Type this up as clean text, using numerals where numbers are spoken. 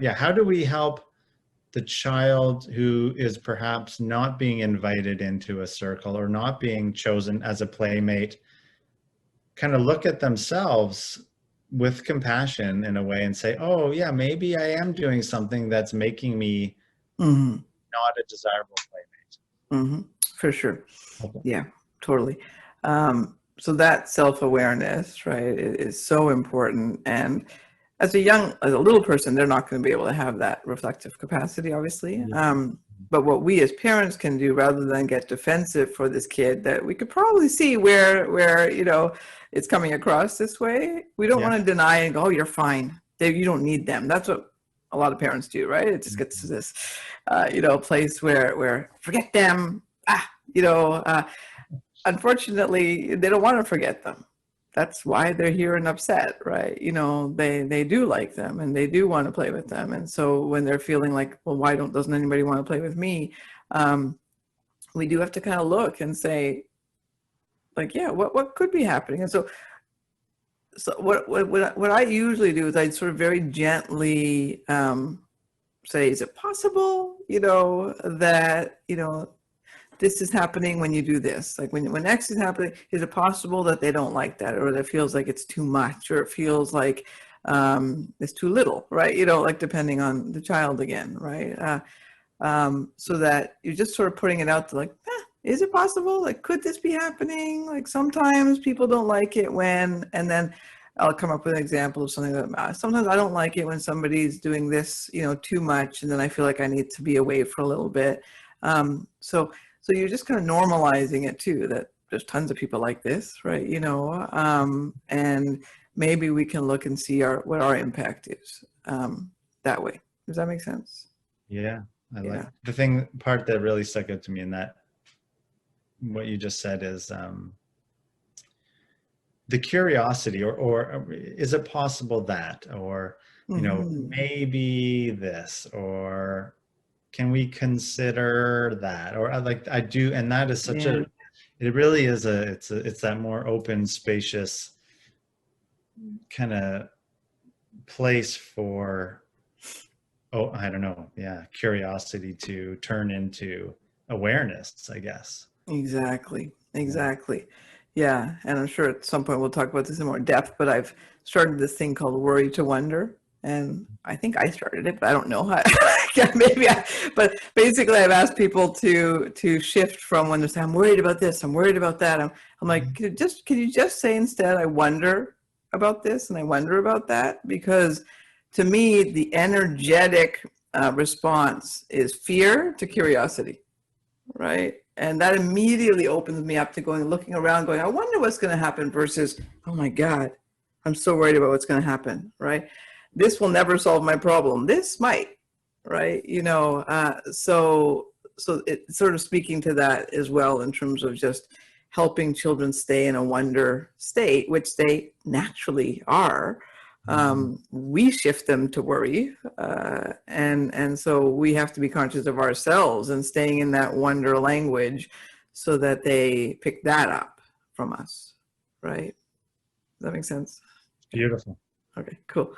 yeah, how do we help the child who is perhaps not being invited into a circle or not being chosen as a playmate kind of look at themselves with compassion in a way and say, oh yeah, maybe I am doing something that's making me Hmm. not a desirable Hmm. For sure. playmate? Yeah, totally. So that self-awareness, right, is so important. And as a little person, they're not going to be able to have that reflective capacity, obviously. Yeah. But what we as parents can do, rather than get defensive for this kid, that we could probably see where it's coming across this way. We don't Yeah. want to deny and go, "Oh, you're fine. You don't need them." That's what a lot of parents do, right? It just gets to Mhm. this, place where forget them. You know. Unfortunately, they don't want to forget them. That's why they're here and upset, right? They do like them and they do want to play with them. And so when they're feeling like, well, why doesn't anybody want to play with me? Um, we do have to kind of look and say, like, yeah, what could be happening? And so what I usually do is I sort of very gently say, is it possible, that this is happening when you do this, like when X is happening, is it possible that they don't like that, or that feels like it's too much, or it feels like it's too little, right? Like depending on the child again, right? So that you're just sort of putting it out to, like, is it possible, like, could this be happening? Like sometimes people don't like it when, and then I'll come up with an example of something that sometimes I don't like it when somebody's doing this, too much, and then I feel like I need to be away for a little bit. So you're just kind of normalizing it too, that there's tons of people like this, right? And maybe we can look and see what our impact is that way. Does that make sense? Yeah. I like Yeah. the part that really stuck out to me in that, what you just said is the curiosity or is it possible that, or, Hmm. maybe this, or can we consider that, or like I do, and that is such Yeah. a, it really is it's that more open, spacious kind of place for, oh, I don't know, yeah, curiosity to turn into awareness, I guess. Exactly. Yeah. Exactly. Yeah. And I'm sure at some point we'll talk about this in more depth, but I've started this thing called Worry to Wonder. And I think I started it, but I don't know how. Yeah, but basically I've asked people to shift from when they're saying, I'm worried about this, I'm worried about that. I'm like, Mhm. can you just say instead, I wonder about this and I wonder about that? Because to me, the energetic response is fear to curiosity, right? And that immediately opens me up to looking around, going, I wonder what's going to happen, versus, oh my God, I'm so worried about what's going to happen, right? This will never solve my problem. This might, right? So it's sort of speaking to that as well, in terms of just helping children stay in a wonder state, which they naturally are. Mhm. We shift them to worry, and so we have to be conscious of ourselves and staying in that wonder language, so that they pick that up from us, right? Does that make sense? Yeah. Beautiful. Okay, cool.